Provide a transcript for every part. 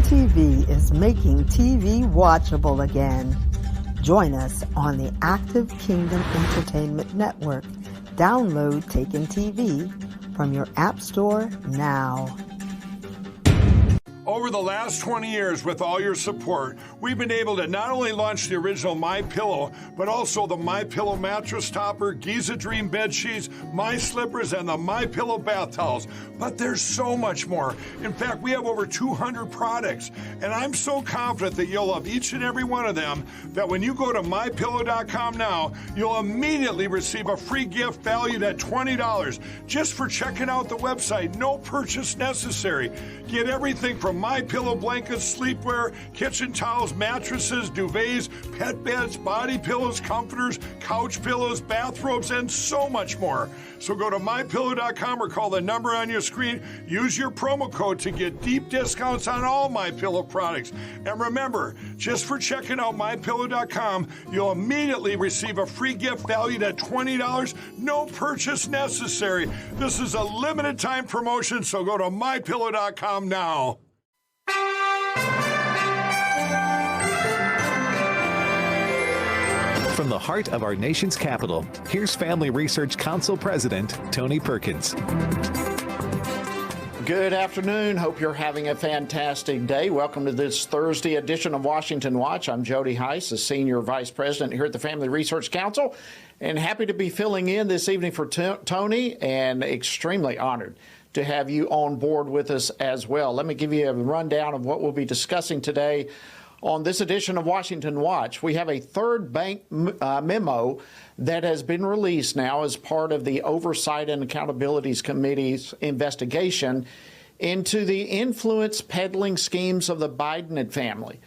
TV is making TV watchable again. Join us on the Active Kingdom Entertainment Network. Download Taken TV from your App Store now. Over the last 20 years, with all your support, we've been able to not only launch the original MyPillow, but also the MyPillow mattress topper, Giza Dream bed sheets, My Slippers, and the MyPillow bath towels. But there's so much more. In fact, we have over 200 products, and I'm so confident that you'll love each and every one of them that when you go to MyPillow.com now, you'll immediately receive a free gift valued at $20 just for checking out the website. No purchase necessary. Get everything from MyPillow blankets, sleepwear, kitchen towels, mattresses, duvets, pet beds, body pillows, comforters, couch pillows, bathrobes, and so much more. So go to MyPillow.com or call the number on your screen. Use your promo code to get deep discounts on all MyPillow products. And remember, just for checking out MyPillow.com, you'll immediately receive a free gift valued at $20. No purchase necessary. This is a limited time promotion, so go to MyPillow.com now. From the heart of our nation's capital, here's Family Research Council President Tony Perkins. Good afternoon. Hope you're having a fantastic day. Welcome to this Thursday edition of Washington Watch. I'm Jody Heiss, the Senior Vice President here at the Family Research Council, and happy to be filling in this evening for Tony, and extremely honored to have you on board with us as well. Let me give you a rundown of what we'll be discussing today. On this edition of Washington Watch, we have a third bank memo that has been released now as part of the Oversight and Accountability Committee's investigation into the influence peddling schemes of the Biden family.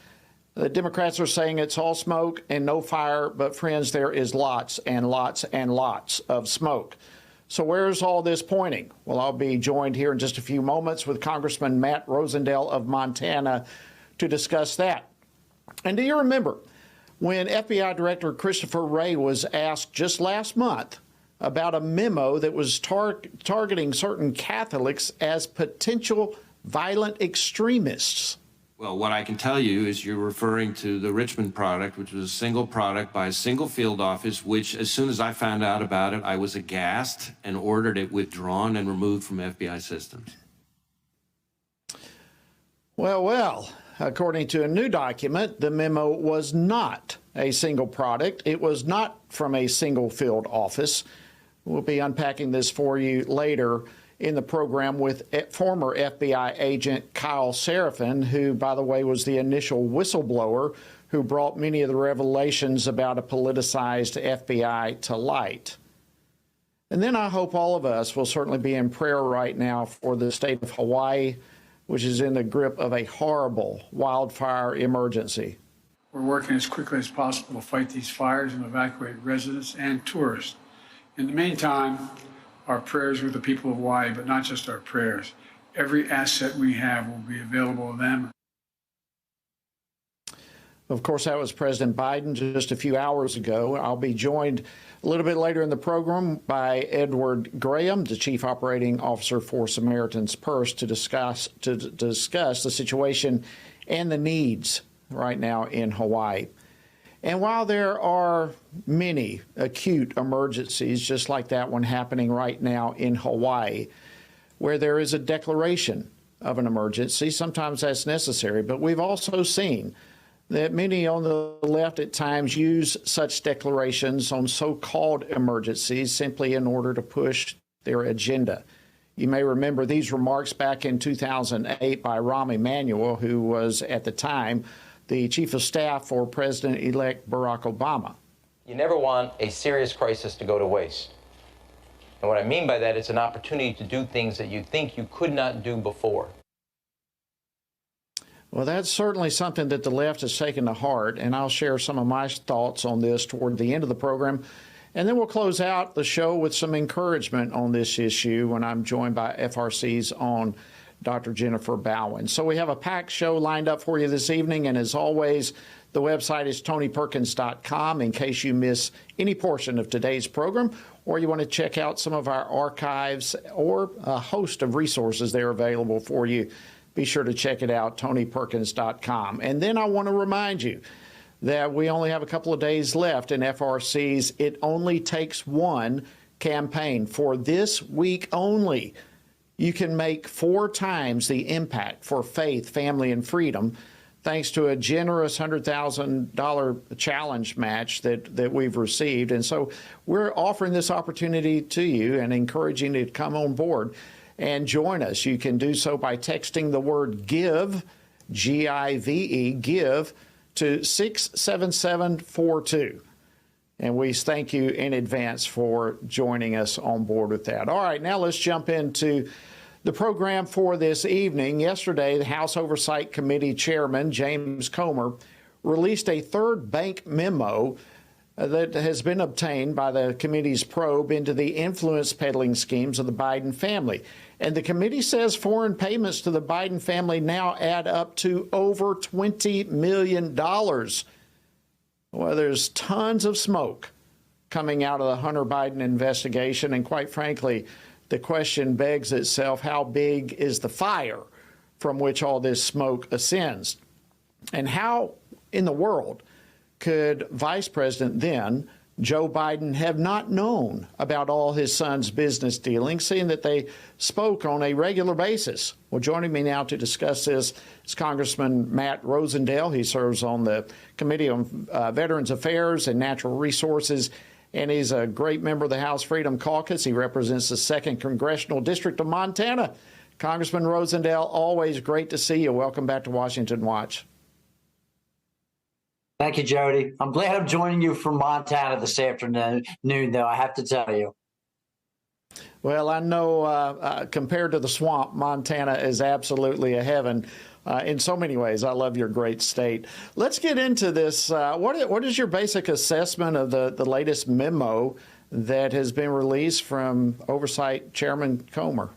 The Democrats are saying it's all smoke and no fire, but friends, there is lots and lots and lots of smoke. So where's all this pointing? Well, I'll be joined here in just a few moments with Congressman Matt Rosendale of Montana to discuss that. And do you remember when FBI Director Christopher Wray was asked just last month about a memo that was targeting certain Catholics as potential violent extremists? Well, what I can tell you is you're referring to the Richmond product, which was a single product by a single field office, which as soon as I found out about it, I was aghast and ordered it withdrawn and removed from FBI systems. Well, according to a new document, the memo was not a single product. It was not from a single field office. We'll be unpacking this for you later in the program with former FBI agent Kyle Seraphin, who, by the way, was the initial whistleblower who brought many of the revelations about a politicized FBI to light. And then I hope all of us will certainly be in prayer right now for the state of Hawaii, which is in the grip of a horrible wildfire emergency. We're working as quickly as possible to fight these fires and evacuate residents and tourists. In the meantime, our prayers with the people of Hawaii, but not just our prayers. Every asset we have will be available to them. Of course, that was President Biden just a few hours ago. I'll be joined a little bit later in the program by Edward Graham, the Chief Operating Officer for Samaritan's Purse, to discuss the situation and the needs right now in Hawaii. And while there are many acute emergencies, just like that one happening right now in Hawaii, where there is a declaration of an emergency, sometimes that's necessary, but we've also seen that many on the left at times use such declarations on so-called emergencies simply in order to push their agenda. You may remember these remarks back in 2008 by Rahm Emanuel, who was at the time the chief of staff for President-elect Barack Obama. You never want a serious crisis to go to waste. And what I mean by that, it's an opportunity to do things that you think you could not do before. Well, that's certainly something that the left has taken to heart, and I'll share some of my thoughts on this toward the end of the program. And then we'll close out the show with some encouragement on this issue when I'm joined by FRC's own Dr. Jennifer Bauwens. So we have a packed show lined up for you this evening, and as always, the website is tonyperkins.com in case you miss any portion of today's program, or you want to check out some of our archives or a host of resources there available for you be sure to check it out, tonyperkins.com. And then I want to remind you that we only have a couple of days left in FRC's It Only Takes One campaign. For this week only, you can make 4 times the impact for faith, family, and freedom thanks to a generous $100,000 challenge match that we've received. And so we're offering this opportunity to you and encouraging you to come on board and join us. You can do so by texting the word GIVE, G-I-V-E, GIVE, to 67742. And we thank you in advance for joining us on board with that. All right, now let's jump into the program for this evening. Yesterday, the House Oversight Committee Chairman, James Comer, released a third bank memo that has been obtained by the committee's probe into the influence peddling schemes of the Biden family. And the committee says foreign payments to the Biden family now add up to over $20 million. Well, there's tons of smoke coming out of the Hunter Biden investigation. And quite frankly, the question begs itself, how big is the fire from which all this smoke ascends? And how in the world could Vice President then, Joe Biden, have not known about all his son's business dealings, seeing that they spoke on a regular basis? Well, joining me now to discuss this is Congressman Matt Rosendale. He serves on the Committee on Veterans Affairs and Natural Resources, and he's a great member of the House Freedom Caucus. He represents the 2nd Congressional District of Montana. Congressman Rosendale, always great to see you. Welcome back to Washington Watch. Thank you, Jody. I'm glad I'm joining you from Montana this afternoon, though, I have to tell you. Well, I know compared to the swamp, Montana is absolutely a heaven in so many ways. I love your great state. Let's get into this. What is your basic assessment of the latest memo that has been released from Oversight Chairman Comer?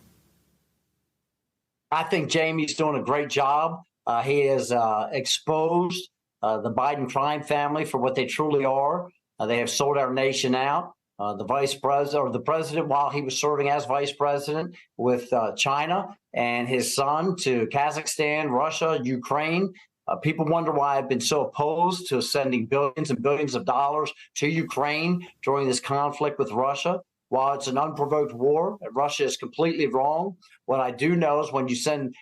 I think Jamie's doing a great job. He has exposed the Biden crime family for what they truly are. They have sold our nation out. The vice president, or the president, while he was serving as vice president with China and his son to Kazakhstan, Russia, Ukraine. People wonder why I've been so opposed to sending billions and billions of dollars to Ukraine during this conflict with Russia. While it's an unprovoked war, Russia is completely wrong. What I do know is when you send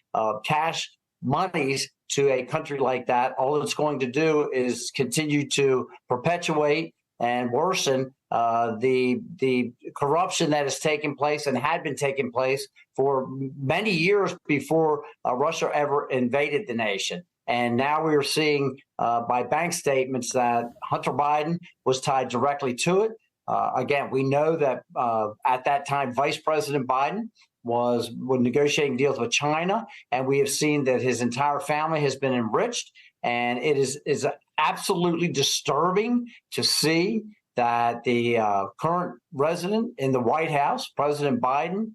cash monies to a country like that, all it's going to do is continue to perpetuate and worsen the corruption that has taken place and had been taking place for many years before Russia ever invaded the nation. And now we are seeing by bank statements that Hunter Biden was tied directly to it. Again, we know that at that time, Vice President Biden was negotiating deals with China, and we have seen that his entire family has been enriched. And it is absolutely disturbing to see that the current resident in the White House, President Biden,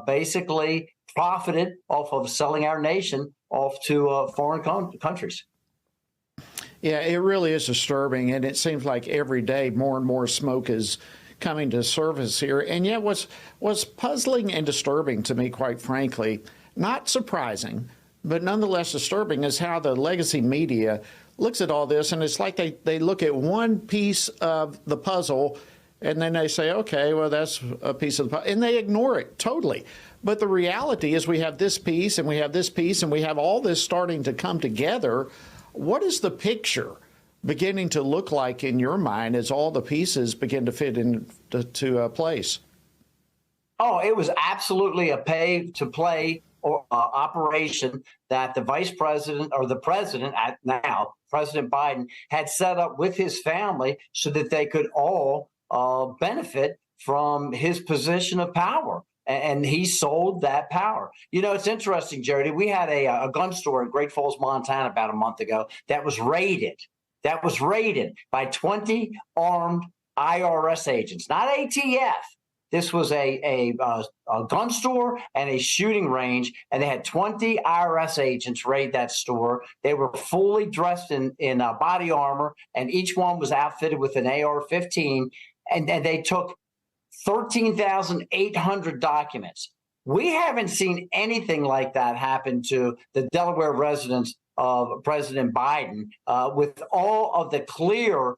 basically profited off of selling our nation off to foreign countries. Yeah, it really is disturbing, and it seems like every day more and more smoke is coming to surface here. And yet what's puzzling and disturbing to me, quite frankly, not surprising, but nonetheless disturbing, is how the legacy media looks at all this. And it's like they look at one piece of the puzzle and then they say, okay, well, that's a piece of the puzzle, and they ignore it totally. But the reality is we have this piece and we have this piece and we have all this starting to come together. What is the picture beginning to look like in your mind as all the pieces begin to fit into place? Oh, it was absolutely a pay-to-play operation that the vice president, or the president now, President Biden, had set up with his family so that they could all benefit from his position of power. And he sold that power. You know, it's interesting, Jody. We had a gun store in Great Falls, Montana about a month ago that was raided. By 20 armed IRS agents, not ATF. This was a gun store and a shooting range, and they had 20 IRS agents raid that store. They were fully dressed in body armor, and each one was outfitted with an AR-15, and they took 13,800 documents. We haven't seen anything like that happen to the Delaware residents of President Biden, with all of the clear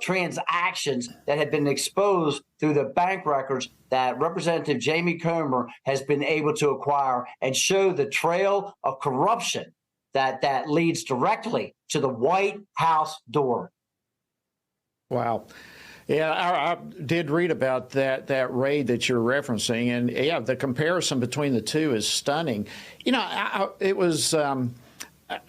transactions that have been exposed through the bank records that Representative Jamie Comer has been able to acquire, and show the trail of corruption that leads directly to the White House door. Wow. Yeah, I did read about that raid that you're referencing, and yeah, the comparison between the two is stunning. You know, it was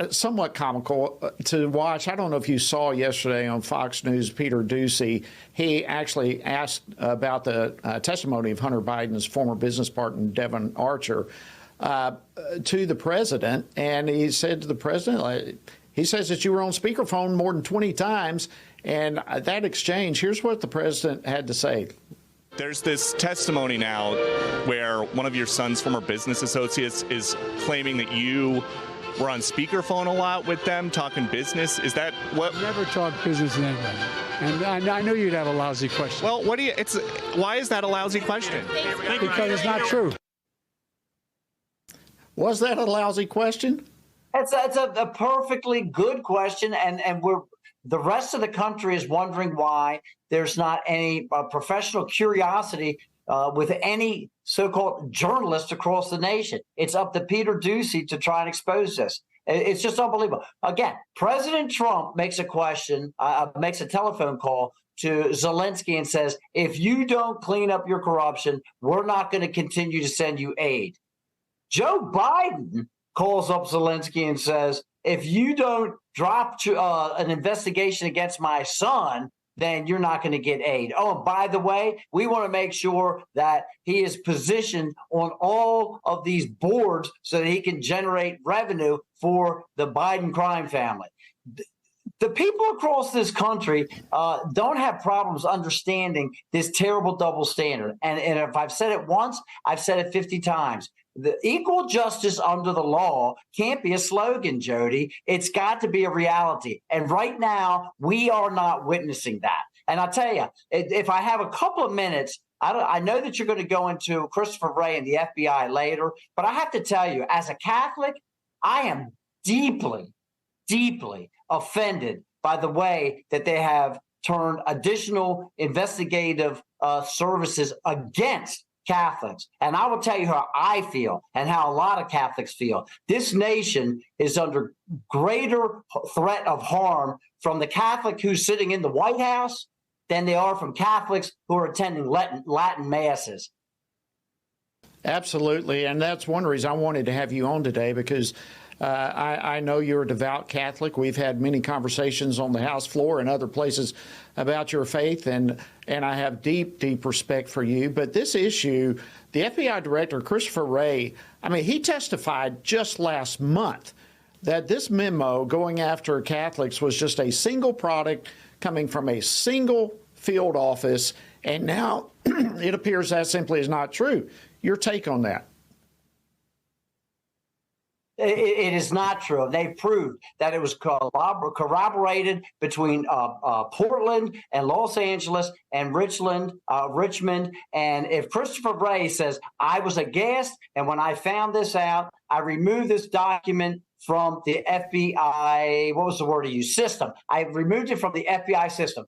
somewhat comical to watch. I don't know if you saw yesterday on Fox News, Peter Doocy, he actually asked about the testimony of Hunter Biden's former business partner, Devon Archer, to the president. And he said to the president, he says that you were on speakerphone more than 20 times. And that exchange, here's what the president had to say. There's this testimony now where one of your son's former business associates is claiming that you were on speakerphone a lot with them, talking business. Is that what? Never talk business in anybody. And I knew you'd have a lousy question. Well, why is that a lousy question? Because it's not true. Was that a lousy question? It's a perfectly good question, and the rest of the country is wondering why there's not any professional curiosity with any so-called journalists across the nation. It's up to Peter Doocy to try and expose this. It's just unbelievable. Again, President Trump makes a telephone call to Zelensky and says, if you don't clean up your corruption, we're not going to continue to send you aid. Joe Biden calls up Zelensky and says, if you don't drop an investigation against my son, then you're not going to get aid. Oh, and by the way, we want to make sure that he is positioned on all of these boards so that he can generate revenue for the Biden crime family. The people across this country don't have problems understanding this terrible double standard. And if I've said it once, I've said it 50 times. The equal justice under the law can't be a slogan, Jody. It's got to be a reality. And right now, we are not witnessing that. And I'll tell you, if I have a couple of minutes, I know that you're going to go into Christopher Wray and the FBI later, but I have to tell you, as a Catholic, I am deeply, deeply offended by the way that they have turned additional investigative services against Catholics. And I will tell you how I feel and how a lot of Catholics feel. This nation is under greater threat of harm from the Catholic who's sitting in the White House than they are from Catholics who are attending Latin masses. Absolutely. And that's one reason I wanted to have you on today, because I know you're a devout Catholic. We've had many conversations on the House floor and other places about your faith, and I have deep, deep respect for you. But this issue, the FBI Director Christopher Wray, I mean, he testified just last month that this memo going after Catholics was just a single product coming from a single field office, and now it appears that simply is not true. Your take on that? It is not true. They proved that it was corroborated between Portland and Los Angeles and Richmond. And if Christopher Wray says, I was aghast, and when I found this out, I removed this document from the FBI, what was the word he used? System. I removed it from the FBI system.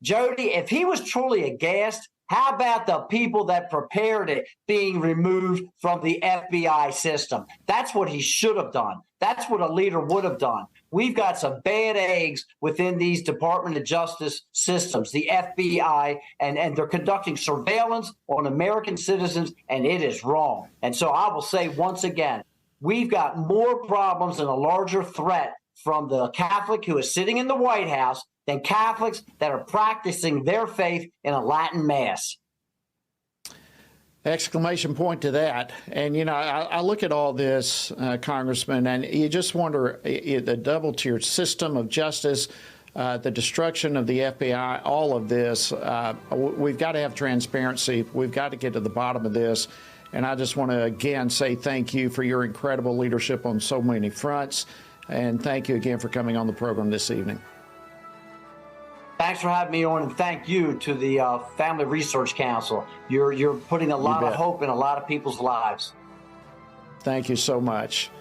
Jody, if he was truly aghast, how about the people that prepared it being removed from the FBI system? That's what he should have done. That's what a leader would have done. We've got some bad eggs within these Department of Justice systems, the FBI, and they're conducting surveillance on American citizens, and it is wrong. And so I will say once again, we've got more problems and a larger threat from the Catholic who is sitting in the White House than Catholics that are practicing their faith in a Latin mass. Exclamation point to that. And, you know, I look at all this, Congressman, and you just wonder the double-tiered system of justice, the destruction of the FBI, all of this. We've got to have transparency. We've got to get to the bottom of this. And I just want to, again, say thank you for your incredible leadership on so many fronts. And thank you again for coming on the program this evening. Thanks for having me on, and thank you to the Family Research Council. You're putting a lot of hope in a lot of people's lives. Thank you so much.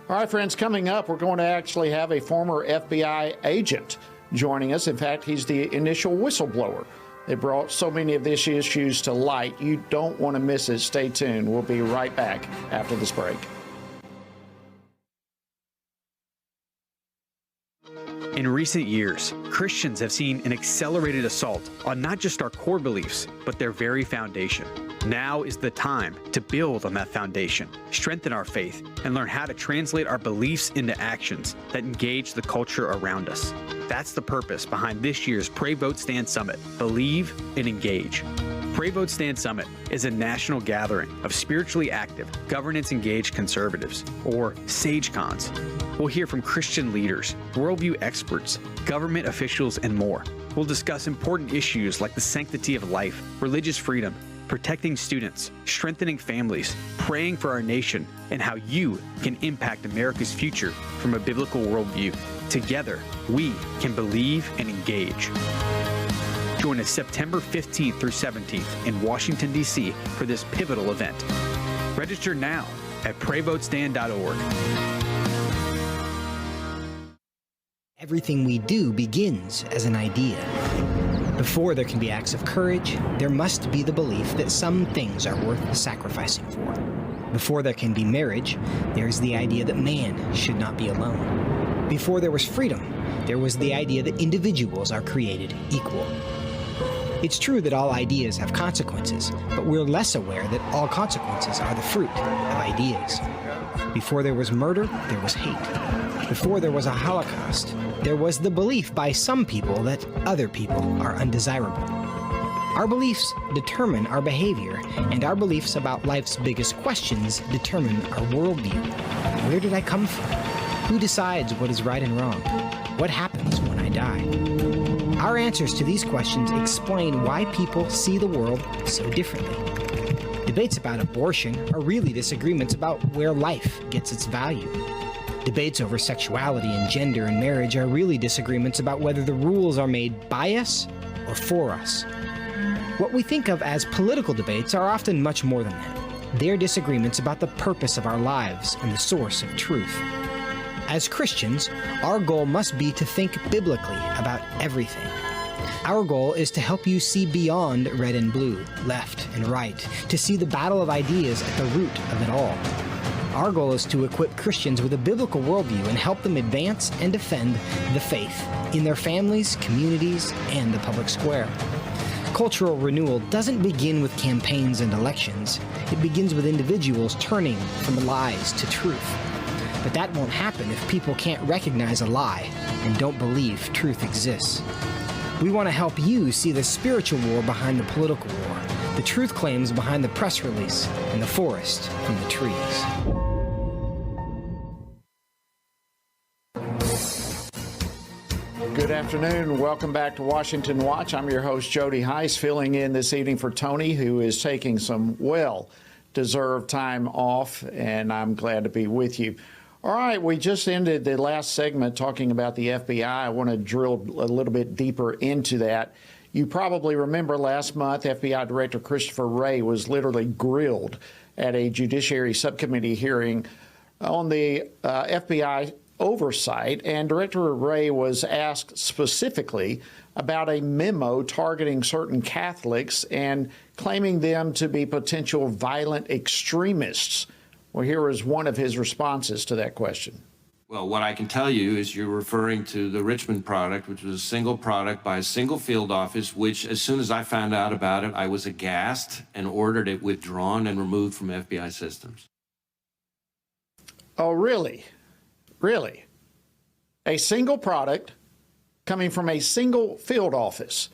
All right, friends, coming up, we're going to actually have a former FBI agent joining us. In fact, he's the initial whistleblower. They brought so many of these issues to light. You don't want to miss it. Stay tuned. We'll be right back after this break. In recent years, Christians have seen an accelerated assault on not just our core beliefs, but their very foundation. Now is the time to build on that foundation, strengthen our faith, and learn how to translate our beliefs into actions that engage the culture around us. That's the purpose behind this year's Pray, Vote, Stand Summit. Believe and engage. Pray, Vote, Stand Summit is a national gathering of spiritually active, governance-engaged conservatives, or SageCons. We'll hear from Christian leaders, worldview experts, government officials, and more. We'll discuss important issues like the sanctity of life, religious freedom, protecting students, strengthening families, praying for our nation, and how you can impact America's future from a biblical worldview. Together, we can believe and engage. Join us September 15th through 17th in Washington, D.C. for this pivotal event. Register now at PrayVoteStand.org. Everything we do begins as an idea. Before there can be acts of courage, there must be the belief that some things are worth sacrificing for. Before there can be marriage, there is the idea that man should not be alone. Before there was freedom, there was the idea that individuals are created equal. It's true that all ideas have consequences, but we're less aware that all consequences are the fruit of ideas. Before there was murder, there was hate. Before there was a Holocaust, there was the belief by some people that other people are undesirable. Our beliefs determine our behavior, and our beliefs about life's biggest questions determine our worldview. Where did I come from? Who decides what is right and wrong? What happens when I die? Our answers to these questions explain why people see the world so differently. Debates about abortion are really disagreements about where life gets its value. Debates over sexuality and gender and marriage are really disagreements about whether the rules are made by us or for us. What we think of as political debates are often much more than that. They're disagreements about the purpose of our lives and the source of truth. As Christians, our goal must be to think biblically about everything. Our goal is to help you see beyond red and blue, left and right, to see the battle of ideas at the root of it all. Our goal is to equip Christians with a biblical worldview and help them advance and defend the faith in their families, communities, and the public square. Cultural renewal doesn't begin with campaigns and elections. It begins with individuals turning from lies to truth. But that won't happen if people can't recognize a lie and don't believe truth exists. We want to help you see the spiritual war behind the political war, the truth claims behind the press release, and the forest from the trees. Good afternoon. Welcome back to Washington Watch. I'm your host, Jody Heiss, filling in this evening for Tony, who is taking some well-deserved time off, and I'm glad to be with you. All right, we just ended the last segment talking about the FBI. I want to drill a little bit deeper into that. You probably remember last month, FBI Director Christopher Wray was literally grilled at a Judiciary Subcommittee hearing on the FBI oversight, and Director Wray was asked specifically about a memo targeting certain Catholics and claiming them to be potential violent extremists. Well, here is one of his responses to that question. Well, what I can tell you is you're referring to the Richmond product, which was a single product by a single field office, which as soon as I found out about it, I was aghast and ordered it withdrawn and removed from FBI systems. Oh, really? Really? A single product coming from a single field office.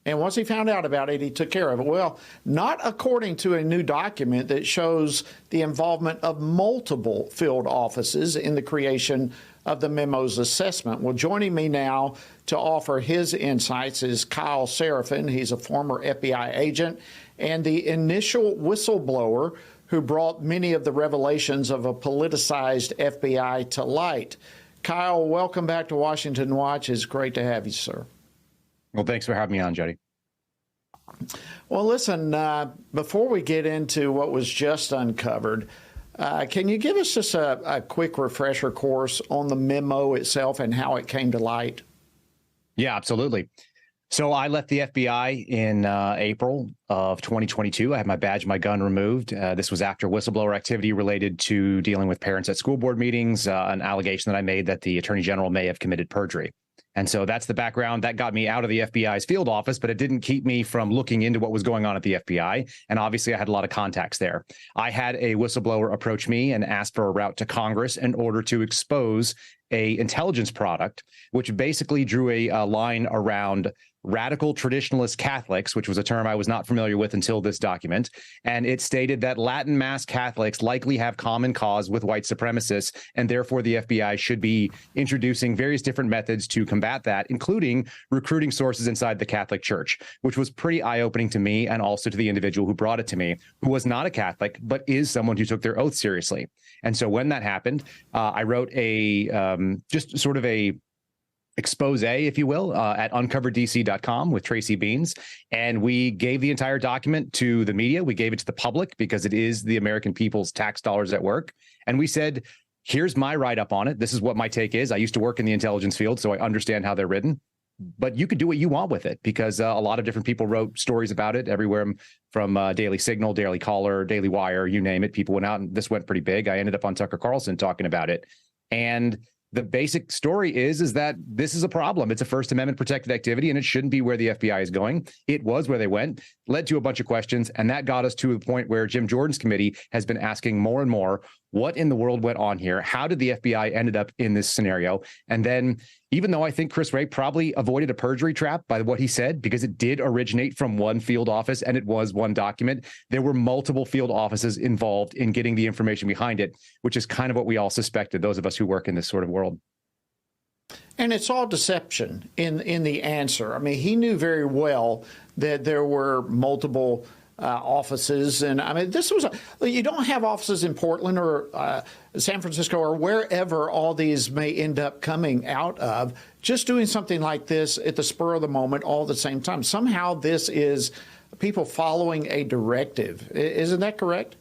And once he found out about it, he took care of it. Well, not according to a new document that shows the involvement of multiple field offices in the creation of the memo's assessment. Well, joining me now to offer his insights is Kyle Seraphin. He's a former FBI agent and the initial whistleblower who brought many of the revelations of a politicized FBI to light. Kyle, welcome back to Washington Watch. It's great to have you, sir. Well, thanks for having me on, Jody. Well, listen, before we get into what was just uncovered, can you give us just a quick refresher course on the memo itself and how it came to light? Yeah, absolutely. So I left the FBI in April of 2022. I had my badge, my gun removed. This was after whistleblower activity related to dealing with parents at school board meetings, an allegation that I made that the Attorney General may have committed perjury. And so that's the background. That got me out of the FBI's field office, but it didn't keep me from looking into what was going on at the FBI. And obviously, I had a lot of contacts there. I had a whistleblower approach me and ask for a route to Congress in order to expose a intelligence product, which basically drew a line around radical traditionalist Catholics, which was a term I was not familiar with until this document. And it stated that Latin Mass Catholics likely have common cause with white supremacists, and therefore the FBI should be introducing various different methods to combat that, including recruiting sources inside the Catholic Church, which was pretty eye-opening to me and also to the individual who brought it to me, who was not a Catholic, but is someone who took their oath seriously. And so when that happened, I wrote just sort of a expose, if you will, at uncoverdc.com with Tracy Beans. And we gave the entire document to the media. We gave it to the public because it is the American people's tax dollars at work. And we said, here's my write-up on it. This is what my take is. I used to work in the intelligence field, so I understand how they're written. But you could do what you want with it because a lot of different people wrote stories about it everywhere from Daily Signal, Daily Caller, Daily Wire, you name it. People went out and this went pretty big. I ended up on Tucker Carlson talking about it. And the basic story is that this is a problem. It's a First Amendment protected activity, and it shouldn't be where the FBI is going. It was where they went, led to a bunch of questions, and that got us to the point where Jim Jordan's committee has been asking more and more, what in the world went on here? How did the FBI ended up in this scenario? And then, even though I think Chris Wray probably avoided a perjury trap by what he said, because it did originate from one field office and it was one document, there were multiple field offices involved in getting the information behind it, which is kind of what we all suspected, those of us who work in this sort of world. And it's all deception in the answer. I mean, he knew very well that there were multiple offices. And I mean, you don't have offices in Portland or San Francisco or wherever all these may end up coming out of, just doing something like this at the spur of the moment all at the same time. Somehow this is people following a directive. Isn't that correct?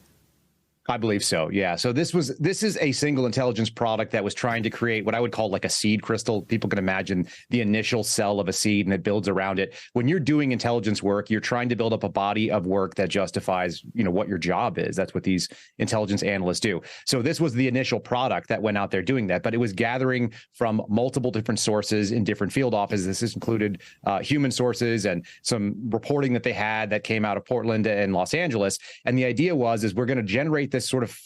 I believe so. Yeah. So this is a single intelligence product that was trying to create what I would call like a seed crystal. People can imagine the initial cell of a seed and it builds around it. When you're doing intelligence work, you're trying to build up a body of work that justifies, what your job is. That's what these intelligence analysts do. So this was the initial product that went out there doing that, but it was gathering from multiple different sources in different field offices. This included human sources and some reporting that they had that came out of Portland and Los Angeles. And the idea is we're going to generate this sort of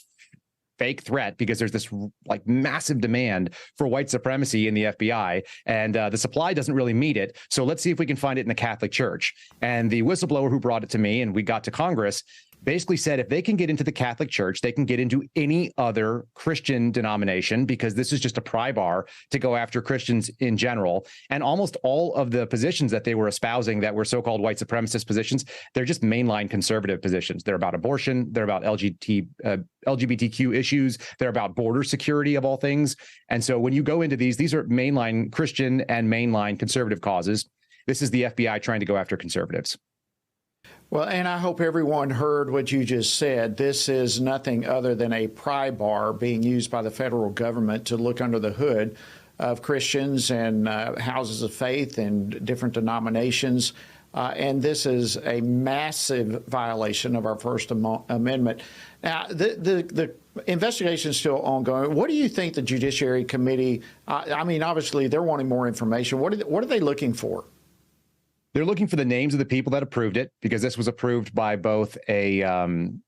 fake threat because there's this like massive demand for white supremacy in the FBI, and the supply doesn't really meet it. So let's see if we can find it in the Catholic Church. And the whistleblower who brought it to me and we got to Congress basically said if they can get into the Catholic Church, they can get into any other Christian denomination because this is just a pry bar to go after Christians in general. And almost all of the positions that they were espousing that were so-called white supremacist positions, they're just mainline conservative positions. They're about abortion. They're about LGBTQ issues. They're about border security of all things. And so when you go into these are mainline Christian and mainline conservative causes. This is the FBI trying to go after conservatives. Well, and I hope everyone heard what you just said. This is nothing other than a pry bar being used by the federal government to look under the hood of Christians and houses of faith and different denominations. And this is a massive violation of our First Amendment. Now, the investigation is still ongoing. What do you think the Judiciary Committee, I mean, obviously they're wanting more information. What are they looking for? They're looking for the names of the people that approved it, because this was approved by both an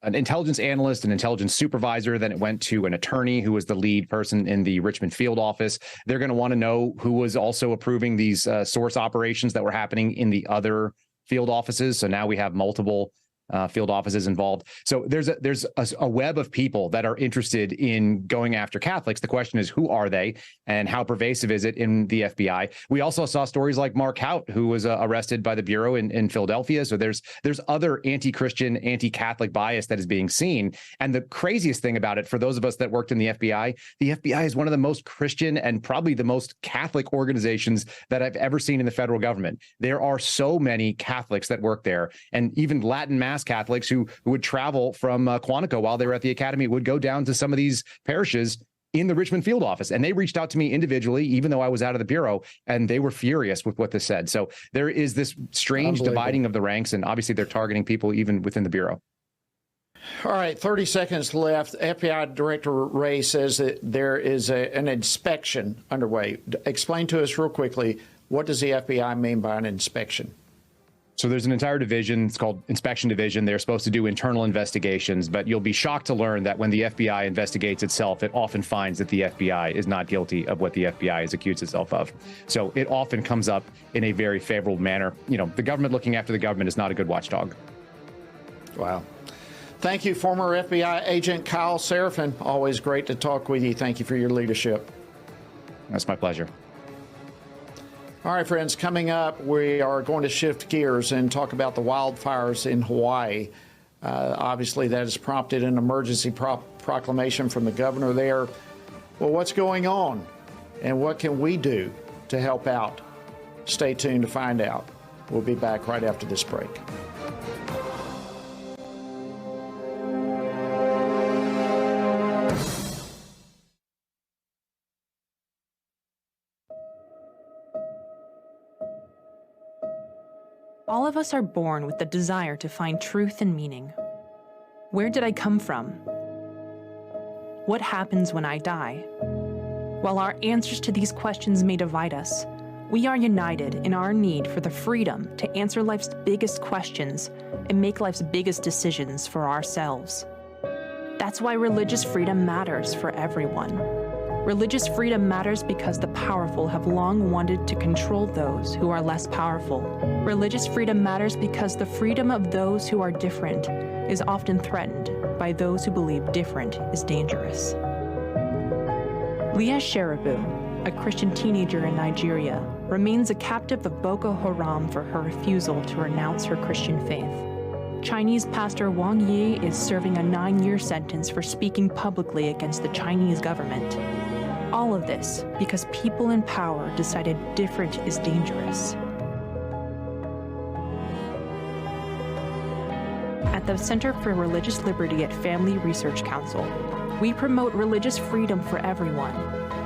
intelligence analyst, an intelligence supervisor. Then it went to an attorney who was the lead person in the Richmond field office. They're going to want to know who was also approving these source operations that were happening in the other field offices. So now we have multiple field offices involved. So there's a web of people that are interested in going after Catholics. The question is, who are they and how pervasive is it in the FBI? We also saw stories like Mark Hout, who was arrested by the Bureau in Philadelphia. So there's other anti-Christian, anti-Catholic bias that is being seen. And the craziest thing about it, for those of us that worked in the FBI is one of the most Christian and probably the most Catholic organizations that I've ever seen in the federal government. There are so many Catholics that work there, and even Latin Mass Catholics who would travel from Quantico while they were at the academy would go down to some of these parishes in the Richmond field office. And they reached out to me individually, even though I was out of the Bureau, and they were furious with what this said. So there is this strange dividing of the ranks, and obviously they're targeting people even within the Bureau. All right, 30 seconds left. FBI Director Wray says that there is an inspection underway. Explain to us real quickly, what does the FBI mean by an inspection? So there's an entire division. It's called Inspection Division. They're supposed to do internal investigations, but you'll be shocked to learn that when the FBI investigates itself, it often finds that the FBI is not guilty of what the FBI has accused itself of. So it often comes up in a very favorable manner. You know, the government looking after the government is not a good watchdog. Wow. Thank you, former FBI agent Kyle Seraphin. Always great to talk with you. Thank you for your leadership. That's my pleasure. All right, friends, coming up, we are going to shift gears and talk about the wildfires in Hawaii. Obviously, that has prompted an emergency proclamation from the governor there. Well, what's going on, and what can we do to help out? Stay tuned to find out. We'll be back right after this break. All of us are born with the desire to find truth and meaning. Where did I come from? What happens when I die? While our answers to these questions may divide us, we are united in our need for the freedom to answer life's biggest questions and make life's biggest decisions for ourselves. That's why religious freedom matters for everyone. Religious freedom matters because the powerful have long wanted to control those who are less powerful. Religious freedom matters because the freedom of those who are different is often threatened by those who believe different is dangerous. Leah Sheribu, a Christian teenager in Nigeria, remains a captive of Boko Haram for her refusal to renounce her Christian faith. Chinese pastor Wang Yi is serving a 9-year sentence for speaking publicly against the Chinese government. All of this because people in power decided different is dangerous. At the Center for Religious Liberty at Family Research Council, we promote religious freedom for everyone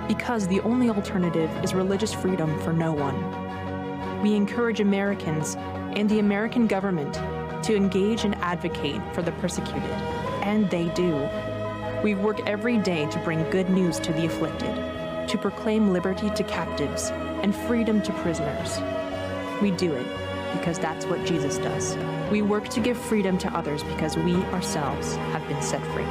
because the only alternative is religious freedom for no one. We encourage Americans and the American government to engage and advocate for the persecuted, and they do. We work every day to bring good news to the afflicted, to proclaim liberty to captives and freedom to prisoners. We do it because that's what Jesus does. We work to give freedom to others because we ourselves have been set free.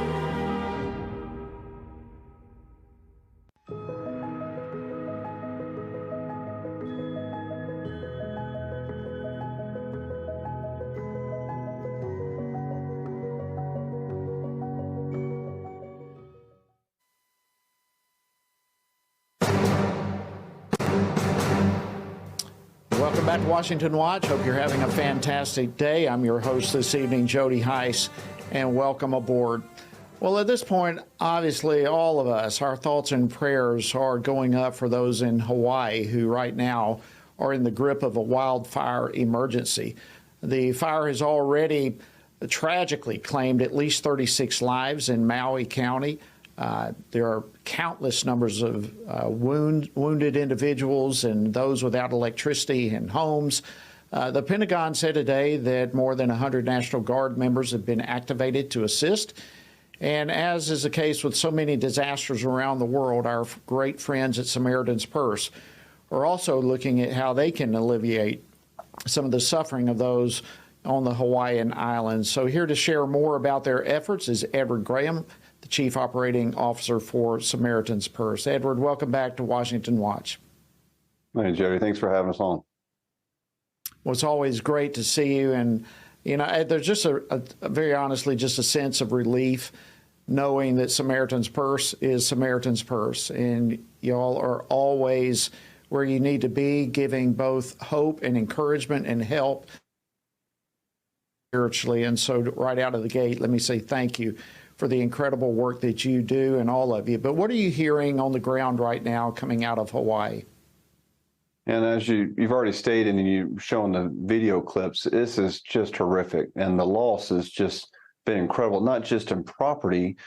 Welcome back to Washington Watch. Hope you're having a fantastic day. I'm your host this evening, Jody Heiss, and welcome aboard. Well, at this point, obviously, all of us, our thoughts and prayers are going up for those in Hawaii who right now are in the grip of a wildfire emergency. The fire has already tragically claimed at least 36 lives in Maui County. There are countless numbers of wounded individuals and those without electricity and homes. The Pentagon said today that more than 100 National Guard members have been activated to assist. And as is the case with so many disasters around the world, our great friends at Samaritan's Purse are also looking at how they can alleviate some of the suffering of those on the Hawaiian Islands. So here to share more about their efforts is Edward Graham, the Chief Operating Officer for Samaritan's Purse. Edward, welcome back to Washington Watch. Hey, Jody, thanks for having us on. Well, it's always great to see you. And You know, there's just a very honestly, just a sense of relief knowing that Samaritan's Purse is Samaritan's Purse, and y'all are always where you need to be, giving both hope and encouragement and help spiritually. And so right out of the gate, let me say thank you for the incredible work that you do, and all of you. But what are you hearing on the ground right now coming out of Hawaii? And as you've already stated and you've shown the video clips, this is just horrific. And the loss has just been incredible, not just in property,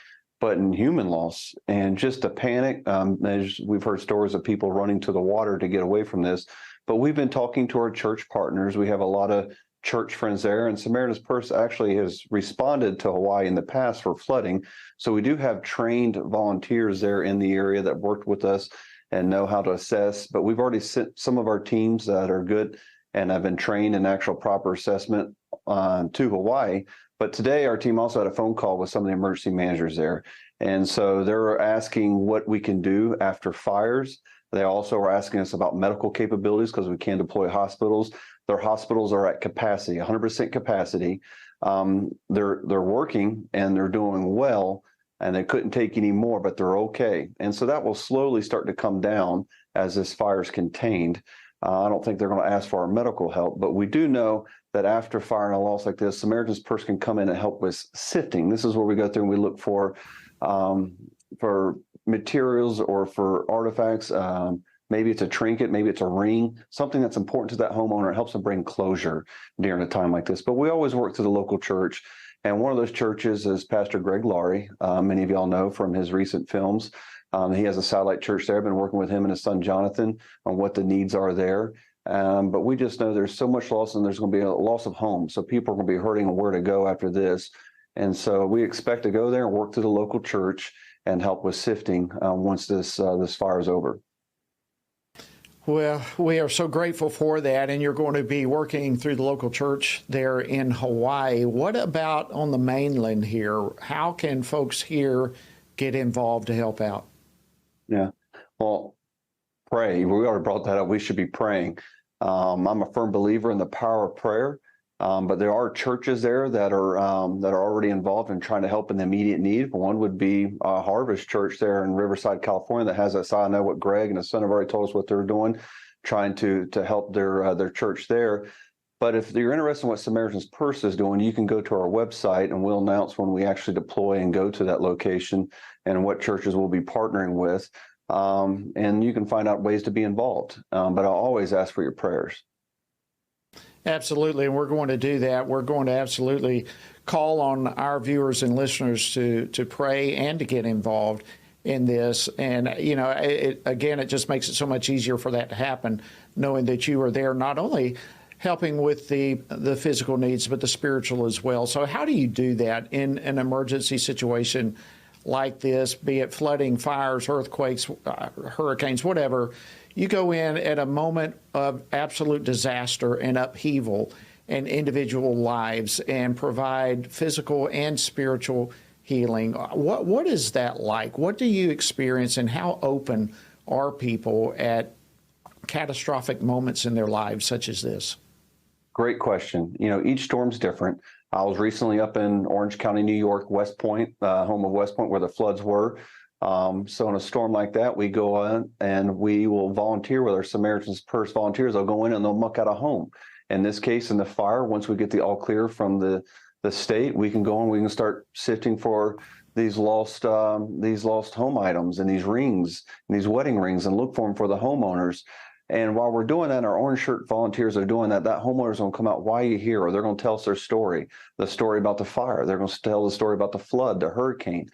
but in human loss. And just the panic, as we've heard stories of people running to the water to get away from this. But we've been talking to our church partners. We have a lot of church friends there, and Samaritan's Purse actually has responded to Hawaii in the past for flooding. So we do have trained volunteers there in the area that worked with us and know how to assess. But we've already sent some of our teams that are good and have been trained in actual proper assessment to Hawaii. But today our team also had a phone call with some of the emergency managers there. And so they're asking what we can do after fires. They also are asking us about medical capabilities because we can deploy hospitals. Their hospitals are at capacity, 100% capacity. They're working and they're doing well, and they couldn't take any more, but they're okay. And so that will slowly start to come down as this fire is contained. I don't think they're going to ask for our medical help, but we do know that after fire and a loss like this, Samaritan's Purse can come in and help with sifting. This is where we go through and we look for materials or for artifacts. Maybe it's a trinket, maybe it's a ring, something that's important to that homeowner. It helps them bring closure during a time like this. But we always work to the local church. And one of those churches is Pastor Greg Laurie. Many of y'all know from his recent films. He has a satellite church there. I've been working with him and his son, Jonathan, on what the needs are there. But we just know there's so much loss, and there's going to be a loss of home. So people are going to be hurting on where to go after this. And so we expect to go there and work to the local church and help with sifting once this fire is over. Well, we are so grateful for that, and you're going to be working through the local church there in Hawaii. What about on the mainland here? How can folks here get involved to help out? Yeah, well, pray. We already brought that up. We should be praying. I'm a firm believer in the power of prayer, but there are churches there that are already involved in trying to help in the immediate need. One would be Harvest Church there in Riverside, California, that has that side. I know what Greg and his son have already told us what they're doing, trying to help their church there. But if you're interested in what Samaritan's Purse is doing, you can go to our website, and we'll announce when we actually deploy and go to that location and what churches we'll be partnering with. And you can find out ways to be involved. But I'll always ask for your prayers. Absolutely, and we're going to do that. We're going to absolutely call on our viewers and listeners to pray and to get involved in this. And, you know, it just makes it so much easier for that to happen, knowing that you are there not only helping with the physical needs, but the spiritual as well. So how do you do that in an emergency situation like this, be it flooding, fires, earthquakes, hurricanes, whatever? You go in at a moment of absolute disaster and upheaval in individual lives and provide physical and spiritual healing. What is that like? What do you experience, and how open are people at catastrophic moments in their lives such as this? Great question. You know, each storm's different. I was recently up in Orange County, New York, West Point, home of West Point, where the floods were. So in a storm like that, we go in and we will volunteer with our Samaritan's Purse volunteers. They'll go in and they'll muck out a home. In this case, in the fire, once we get the all clear from the state, we can go and we can start sifting for these lost home items and these rings and these wedding rings, and look for them for the homeowners. And while we're doing that, our orange shirt volunteers are doing that. That homeowner's going to come out, why are you here? Or they're going to tell us their story, the story about the fire. They're going to tell the story about the flood, the hurricane.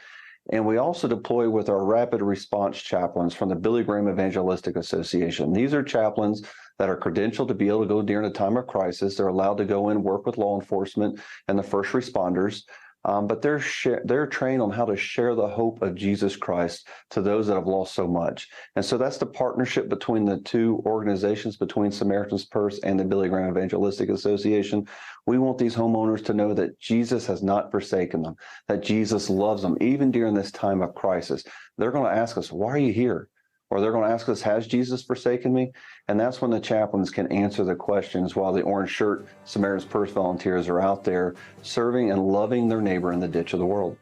And we also deploy with our rapid response chaplains from the Billy Graham Evangelistic Association. These are chaplains that are credentialed to be able to go during a time of crisis. They're allowed to go in and work with law enforcement and the first responders. But they're trained on how to share the hope of Jesus Christ to those that have lost so much. And so that's the partnership between the two organizations, between Samaritan's Purse and the Billy Graham Evangelistic Association. We want these homeowners to know that Jesus has not forsaken them, that Jesus loves them, even during this time of crisis. They're going to ask us, why are you here? or they're going to ask us, has Jesus forsaken me? And that's when the chaplains can answer the questions while the orange shirt Samaritan's Purse volunteers are out there serving and loving their neighbor in the ditch of the world.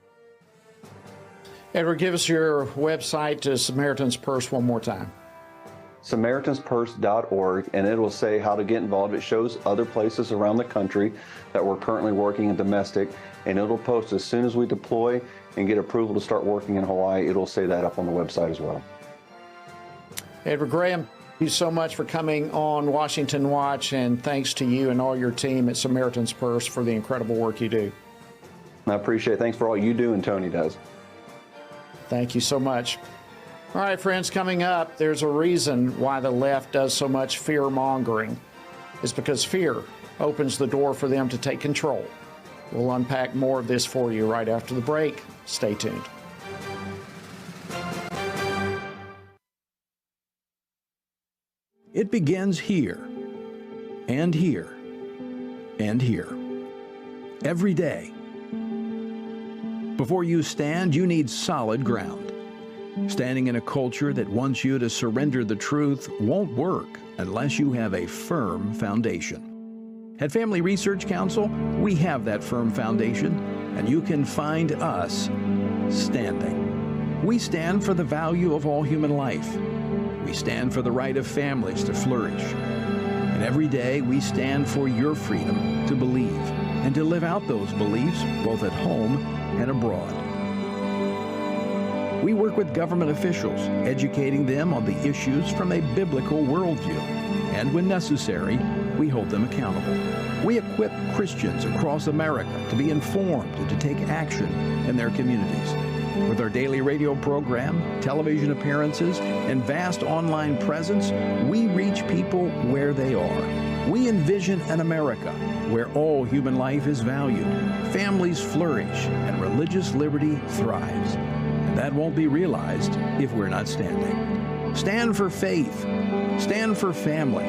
Edward, give us your website to Samaritan's Purse one more time. SamaritansPurse.org, and it will say how to get involved. It shows other places around the country that we're currently working in domestic, and it'll post as soon as we deploy and get approval to start working in Hawaii. It'll say that up on the website as well. Edward Graham, thank you so much for coming on Washington Watch, and thanks to you and all your team at Samaritan's Purse for the incredible work you do. I appreciate it. Thanks for all you do and Tony does. Thank you so much. All right, friends, coming up, there's a reason why the left does so much fear-mongering. It's because fear opens the door for them to take control. We'll unpack more of this for you right after the break. Stay tuned. It begins here, and here, and here, every day. Before you stand, you need solid ground. Standing in a culture that wants you to surrender the truth won't work unless you have a firm foundation. At Family Research Council, we have that firm foundation, and you can find us standing. We stand for the value of all human life. We stand for the right of families to flourish. And every day we stand for your freedom to believe and to live out those beliefs both at home and abroad. We work with government officials, educating them on the issues from a biblical worldview. And when necessary, we hold them accountable. We equip Christians across America to be informed and to take action in their communities. With our daily radio program, television appearances, and vast online presence, we reach people where they are. We envision an America where all human life is valued, families flourish, and religious liberty thrives. And that won't be realized if we're not standing. Stand for faith. Stand for family.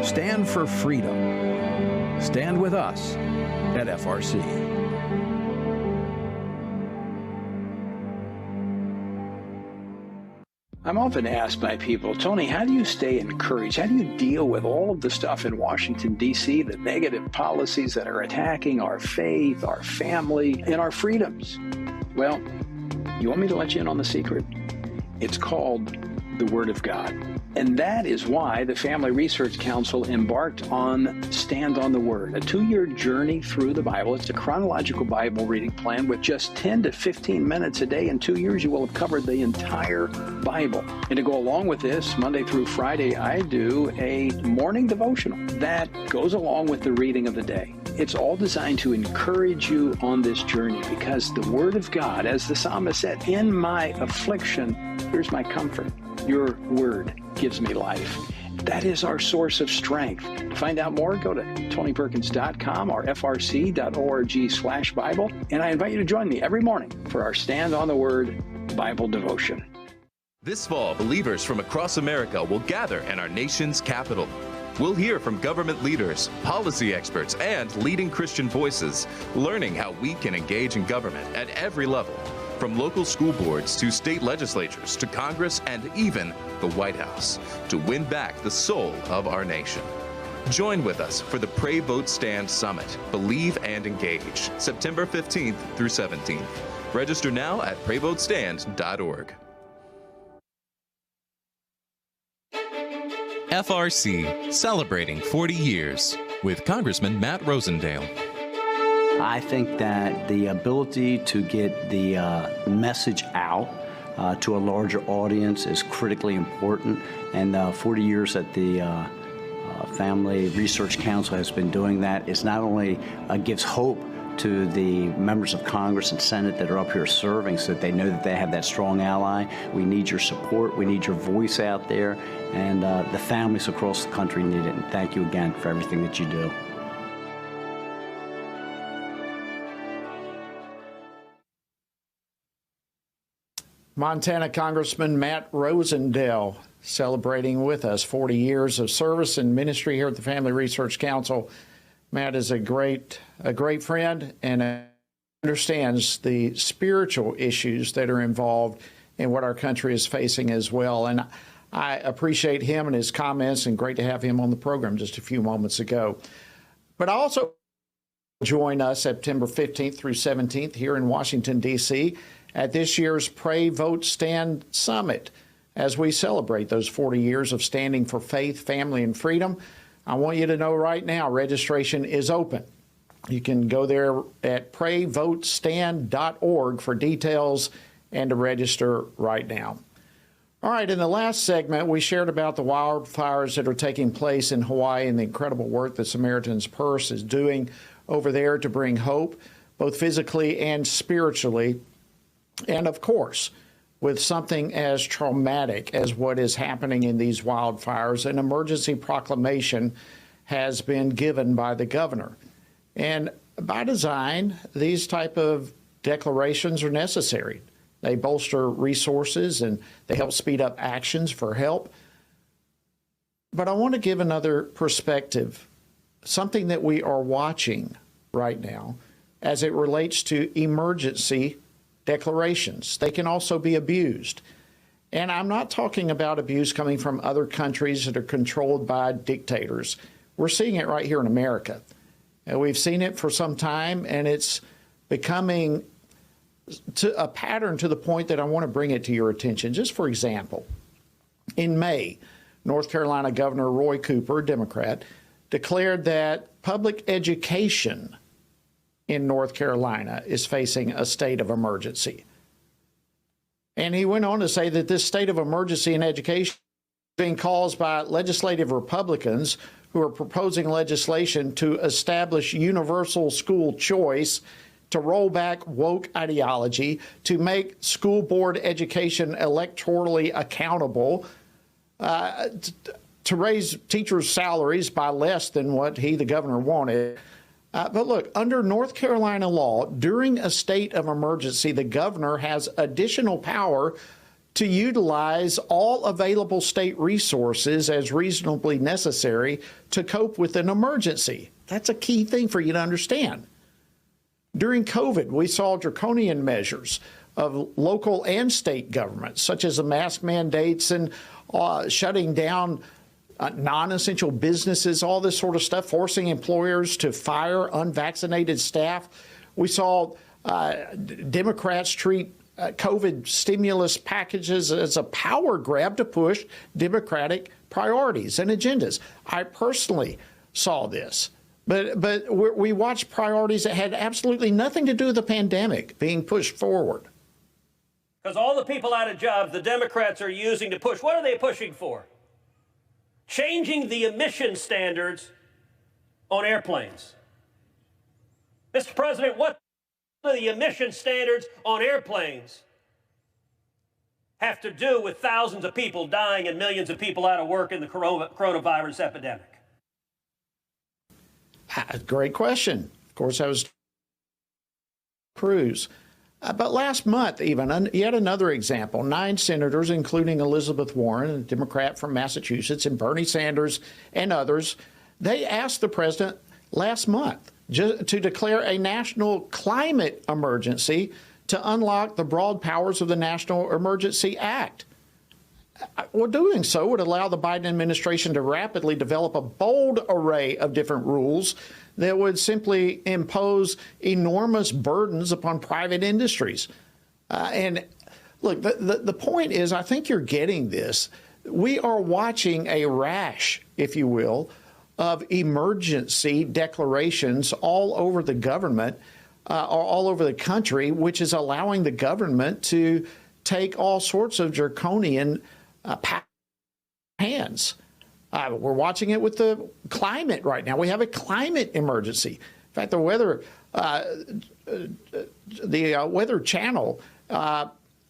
Stand for freedom. Stand with us at FRC. I'm often asked by people, Tony, how do you stay encouraged? How do you deal with all of the stuff in Washington, D.C., the negative policies that are attacking our faith, our family, and our freedoms? Well, you want me to let you in on the secret? It's called the Word of God. And that is why the Family Research Council embarked on Stand on the Word, a 2-year journey through the Bible. It's a chronological Bible reading plan with just 10 to 15 minutes a day. In 2 years, you will have covered the entire Bible. And to go along with this, Monday through Friday, I do a morning devotional that goes along with the reading of the day. It's all designed to encourage you on this journey because the Word of God, as the psalmist said, in my affliction, here's my comfort. Your Word gives me life. That is our source of strength. To find out more, go to tonyperkins.com or frc.org/Bible. And I invite you to join me every morning for our Stand on the Word Bible devotion. This fall, believers from across America will gather in our nation's capital. We'll hear from government leaders, policy experts, and leading Christian voices, learning how we can engage in government at every level, from local school boards to state legislatures to Congress and even the White House, to win back the soul of our nation. Join with us for the Pray, Vote, Stand Summit, Believe and Engage, September 15th through 17th. Register now at prayvotestand.org. FRC, celebrating 40 years with Congressman Matt Rosendale. I think that the ability to get the message out to a larger audience is critically important, and 40 years that the Family Research Council has been doing that is not only gives hope to the members of Congress and Senate that are up here serving so that they know that they have that strong ally. We need your support. We need your voice out there, and the families across the country need it. And thank you again for everything that you do. Montana Congressman Matt Rosendale celebrating with us 40 years of service and ministry here at the Family Research Council. Matt is a great friend and understands the spiritual issues that are involved in what our country is facing as well. And I appreciate him and his comments, and great to have him on the program just a few moments ago. But also join us September 15th through 17th here in Washington, D.C. at this year's Pray, Vote, Stand Summit as we celebrate those 40 years of standing for faith, family, and freedom. I want you to know right now, registration is open. You can go there at prayvotestand.org for details and to register right now. All right, in the last segment, we shared about the wildfires that are taking place in Hawaii and the incredible work that Samaritan's Purse is doing over there to bring hope, both physically and spiritually. And of course, with something as traumatic as what is happening in these wildfires, an emergency proclamation has been given by the governor. And by design, these type of declarations are necessary. They bolster resources and they help speed up actions for help. But I want to give another perspective, something that we are watching right now as it relates to emergency declarations. They can also be abused. And I'm not talking about abuse coming from other countries that are controlled by dictators. We're seeing it right here in America. And we've seen it for some time, and it's becoming a pattern to the point that I want to bring it to your attention. Just for example, in May, North Carolina Governor Roy Cooper, Democrat, declared that public education in North Carolina is facing a state of emergency. And he went on to say that this state of emergency in education is being caused by legislative Republicans who are proposing legislation to establish universal school choice, to roll back woke ideology, to make school board education electorally accountable, to raise teachers' salaries by less than what the governor, wanted. But look, under North Carolina law, during a state of emergency, the governor has additional power to utilize all available state resources as reasonably necessary to cope with an emergency. That's a key thing for you to understand. During COVID, we saw draconian measures of local and state governments, such as the mask mandates and shutting down non-essential businesses, all this sort of stuff, forcing employers to fire unvaccinated staff. We saw Democrats treat COVID stimulus packages as a power grab to push Democratic priorities and agendas. I personally saw this. But we watched priorities that had absolutely nothing to do with the pandemic being pushed forward. Because all the people out of jobs the Democrats are using to push, what are they pushing for? Changing the emission standards on airplanes. Mr. President, what do the emission standards on airplanes have to do with thousands of people dying and millions of people out of work in the coronavirus epidemic? Great question. Of course, that was Cruz. But last month, even, yet another example, 9 senators, including Elizabeth Warren, a Democrat from Massachusetts, and Bernie Sanders and others, they asked the president last month to declare a national climate emergency to unlock the broad powers of the National Emergency Act. Well, doing so would allow the Biden administration to rapidly develop a bold array of different rules that would simply impose enormous burdens upon private industries. And look, the point is, I think you're getting this. We are watching a rash, if you will, of emergency declarations all over the government, or all over the country, which is allowing the government to take all sorts of draconian hands. We're watching it with the climate right now. We have a climate emergency. In fact, the Weather Channel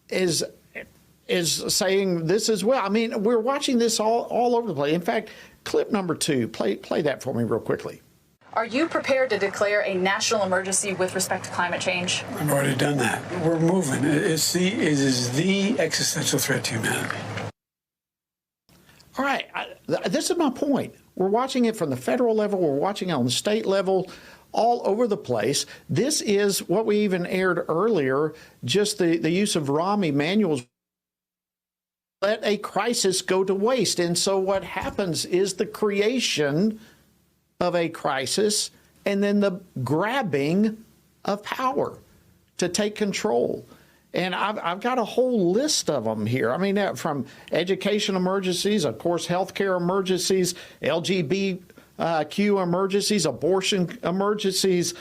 is saying this as well. I mean, we're watching this all over the place. In fact, clip number 2, play that for me real quickly. Are you prepared to declare a national emergency with respect to climate change? I've already done that. We're moving. It is the existential threat to humanity. All right, this is my point. We're watching it from the federal level. We're watching it on the state level, all over the place. This is what we even aired earlier, just the use of Rahm Emanuel's let a crisis go to waste. And so what happens is the creation of a crisis and then the grabbing of power to take control. And I've got a whole list of them here. I mean, from education emergencies, of course, healthcare emergencies, LGBTQ emergencies, abortion emergencies,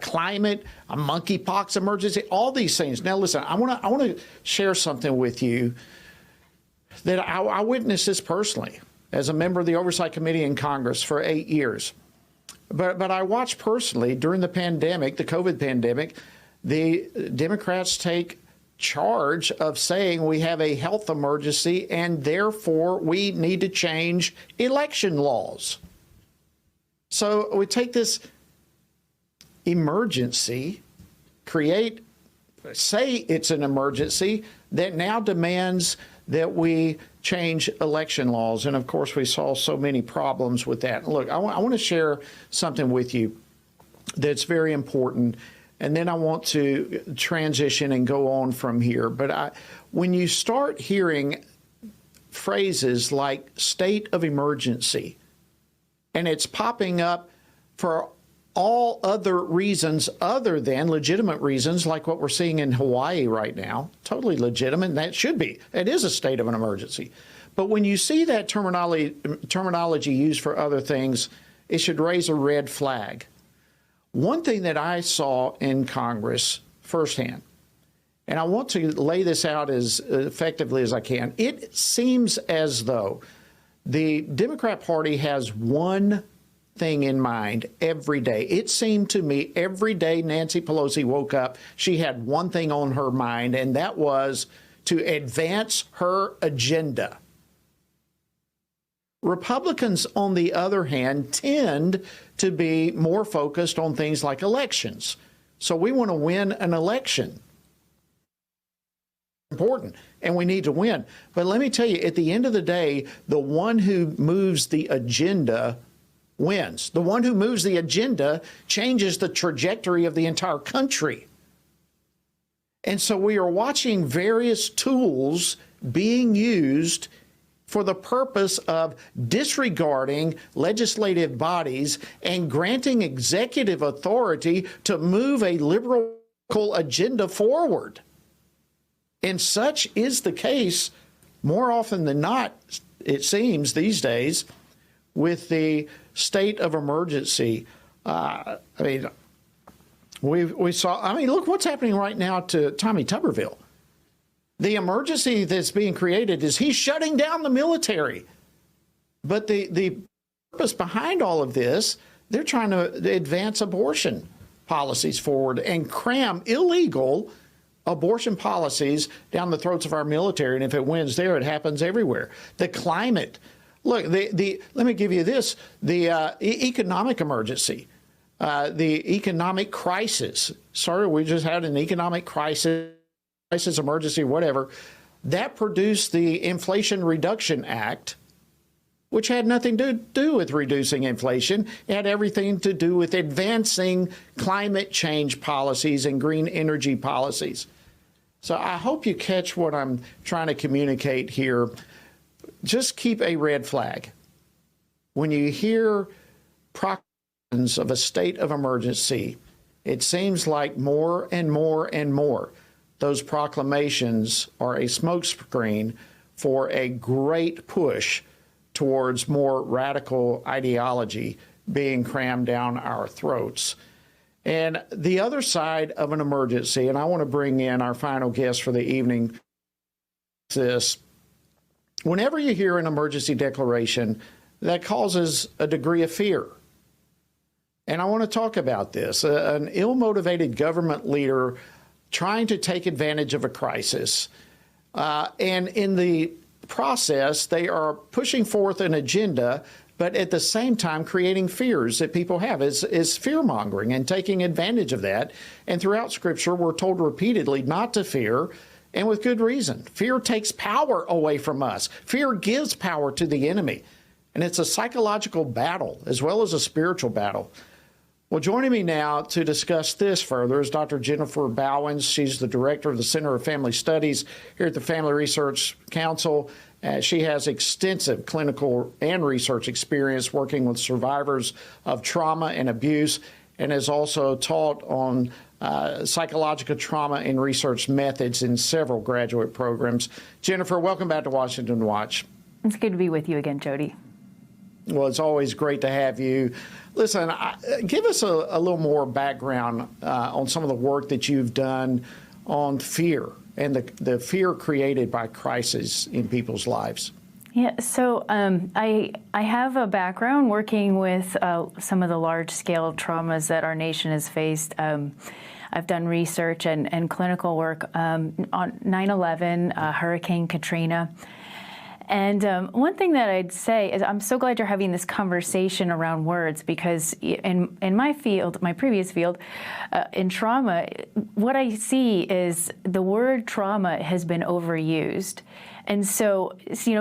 climate, a monkeypox emergency, all these things. Now, listen, I want to share something with you that I witnessed this personally as a member of the Oversight Committee in Congress for 8 years. But I watched personally during the pandemic, the COVID pandemic, the Democrats take charge of saying we have a health emergency and therefore we need to change election laws. So we take this emergency, say it's an emergency that now demands that we change election laws. And of course, we saw so many problems with that. Look, I want to share something with you that's very important. And then I want to transition and go on from here. But when you start hearing phrases like state of emergency, and it's popping up for all other reasons other than legitimate reasons, like what we're seeing in Hawaii right now, totally legitimate, and that should be. It is a state of an emergency. But when you see that terminology used for other things, it should raise a red flag. One thing that I saw in Congress firsthand, and I want to lay this out as effectively as I can, it seems as though the Democrat Party has one thing in mind every day. It seemed to me every day Nancy Pelosi woke up, she had one thing on her mind, and that was to advance her agenda. Republicans, on the other hand, tend to be more focused on things like elections. So we want to win an election. Important, and we need to win. But let me tell you, at the end of the day, the one who moves the agenda wins. The one who moves the agenda changes the trajectory of the entire country. And so we are watching various tools being used for the purpose of disregarding legislative bodies and granting executive authority to move a liberal agenda forward. And such is the case more often than not, it seems these days, with the state of emergency. We saw, look what's happening right now to Tommy Tuberville. The emergency that's being created is he's shutting down the military. But the purpose behind all of this, they're trying to advance abortion policies forward and cram illegal abortion policies down the throats of our military. And if it wins there, it happens everywhere. The climate. Look, let me give you this. The economic emergency, the economic crisis. Sorry, we just had an economic crisis emergency, whatever, that produced the Inflation Reduction Act, which had nothing to do with reducing inflation. It had everything to do with advancing climate change policies and green energy policies. So I hope you catch what I'm trying to communicate here. Just keep a red flag. When you hear proclamations of a state of emergency, it seems like more and more and more those proclamations are a smokescreen for a great push towards more radical ideology being crammed down our throats. And the other side of an emergency, and I want to bring in our final guest for the evening, this. Whenever you hear an emergency declaration, that causes a degree of fear. And I want to talk about this. An ill-motivated government leader trying to take advantage of a crisis. And in the process, they are pushing forth an agenda, but at the same time creating fears that people have is fear-mongering and taking advantage of that. And throughout Scripture, we're told repeatedly not to fear, and with good reason. Fear takes power away from us. Fear gives power to the enemy. And it's a psychological battle as well as a spiritual battle. Well, joining me now to discuss this further is Dr. Jennifer Bauwens. She's the director of the Center of Family Studies here at the Family Research Council. She has extensive clinical and research experience working with survivors of trauma and abuse, and has also taught on psychological trauma and research methods in several graduate programs. Jennifer, welcome back to Washington Watch. It's good to be with you again, Jody. Well, it's always great to have you. Listen, give us a little more background on some of the work that you've done on fear and the fear created by crisis in people's lives. Yeah, so I have a background working with some of the large-scale traumas that our nation has faced. I've done research and clinical work on 9/11, Hurricane Katrina. And one thing that I'd say is I'm so glad you're having this conversation around words, because in my field, my previous field, in trauma, what I see is the word trauma has been overused. And so,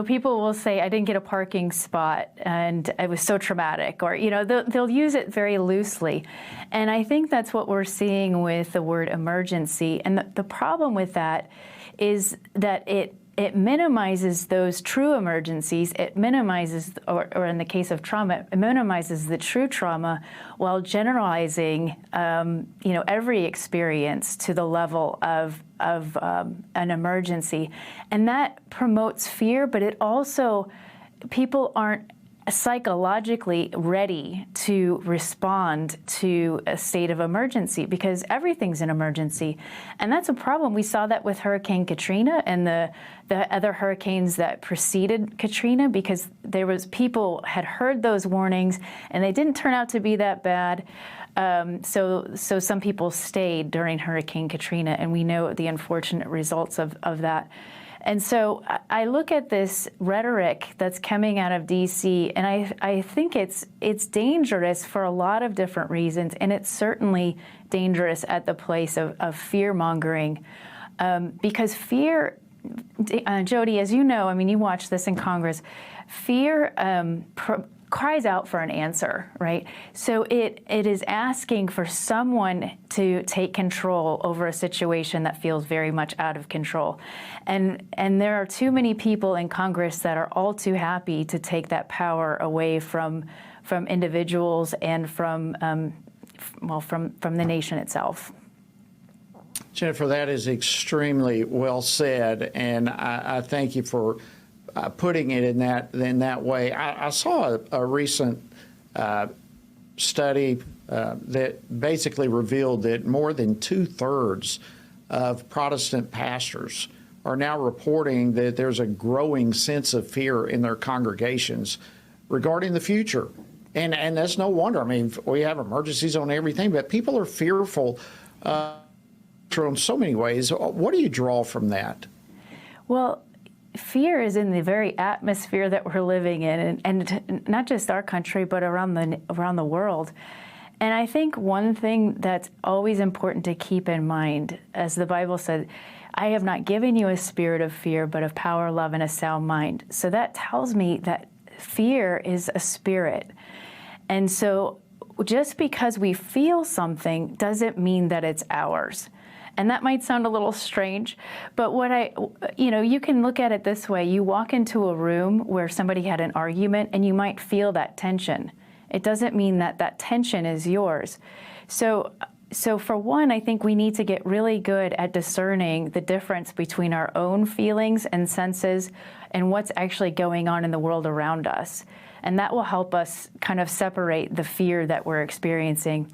people will say, I didn't get a parking spot and it was so traumatic, or, they'll use it very loosely. And I think that's what we're seeing with the word emergency. And the problem with that is that it minimizes those true emergencies. It minimizes, or in the case of trauma, it minimizes the true trauma while generalizing, every experience to the level of an emergency. And that promotes fear, but it also, people aren't psychologically ready to respond to a state of emergency, because everything's an emergency. And that's a problem. We saw that with Hurricane Katrina and the other hurricanes that preceded Katrina, because people had heard those warnings and they didn't turn out to be that bad. So some people stayed during Hurricane Katrina, and we know the unfortunate results of that. And so I look at this rhetoric that's coming out of D.C., and I think it's dangerous for a lot of different reasons, and it's certainly dangerous at the place of fear-mongering, because fear, Jody, as you know, you watch this in Congress, fear cries out for an answer, right? So it is asking for someone to take control over a situation that feels very much out of control. And there are too many people in Congress that are all too happy to take that power away from individuals and from the nation itself. Jennifer, that is extremely well said, and I thank you for putting it in that way. I saw a recent study that basically revealed that more than 2/3 of Protestant pastors are now reporting that there's a growing sense of fear in their congregations regarding the future. And that's no wonder. We have emergencies on everything, but people are fearful in so many ways. What do you draw from that? Well, fear is in the very atmosphere that we're living in, and not just our country, but around the world. And I think one thing that's always important to keep in mind, as the Bible said, I have not given you a spirit of fear, but of power, love, and a sound mind. So that tells me that fear is a spirit. And so just because we feel something doesn't mean that it's ours. And that might sound a little strange, but you can look at it this way. You walk into a room where somebody had an argument and you might feel that tension. It doesn't mean that tension is yours. So for one, I think we need to get really good at discerning the difference between our own feelings and senses and what's actually going on in the world around us. And that will help us kind of separate the fear that we're experiencing.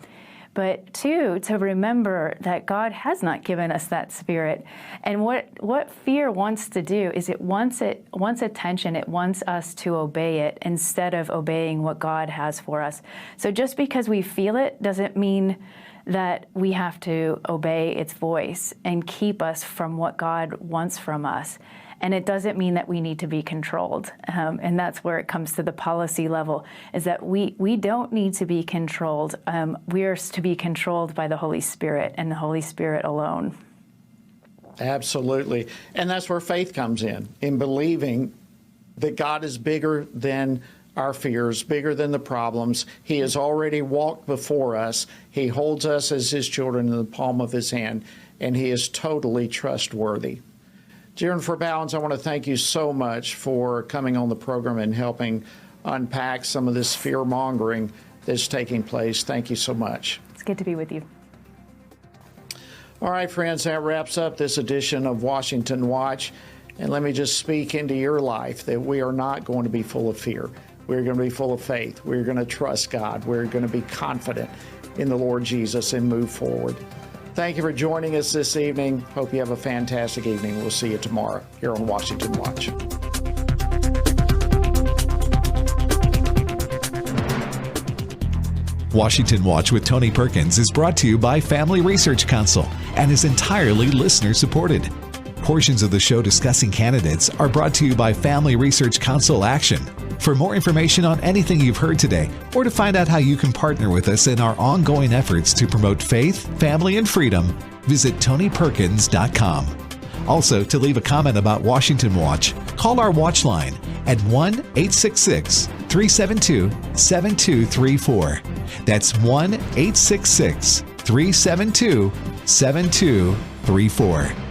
But two, to remember that God has not given us that spirit. And what fear wants to do is it wants attention. It wants us to obey it instead of obeying what God has for us. So just because we feel it doesn't mean that we have to obey its voice and keep us from what God wants from us. And it doesn't mean that we need to be controlled. And that's where it comes to the policy level, is that we don't need to be controlled. We're to be controlled by the Holy Spirit and the Holy Spirit alone. Absolutely. And that's where faith comes in believing that God is bigger than our fears, bigger than the problems. He has already walked before us. He holds us as his children in the palm of his hand, and he is totally trustworthy. Jennifer Bauwens, I want to thank you so much for coming on the program and helping unpack some of this fear-mongering that's taking place. Thank you so much. It's good to be with you. All right, friends, that wraps up this edition of Washington Watch. And let me just speak into your life that we are not going to be full of fear. We're going to be full of faith. We're going to trust God. We're going to be confident in the Lord Jesus and move forward. Thank you for joining us this evening. Hope you have a fantastic evening. We'll see you tomorrow here on Washington Watch. Washington Watch with Tony Perkins is brought to you by Family Research Council and is entirely listener-supported. Portions of the show discussing candidates are brought to you by Family Research Council Action. For more information on anything you've heard today, or to find out how you can partner with us in our ongoing efforts to promote faith, family, and freedom, visit TonyPerkins.com. Also, to leave a comment about Washington Watch, call our watch line at 1-866-372-7234. That's 1-866-372-7234.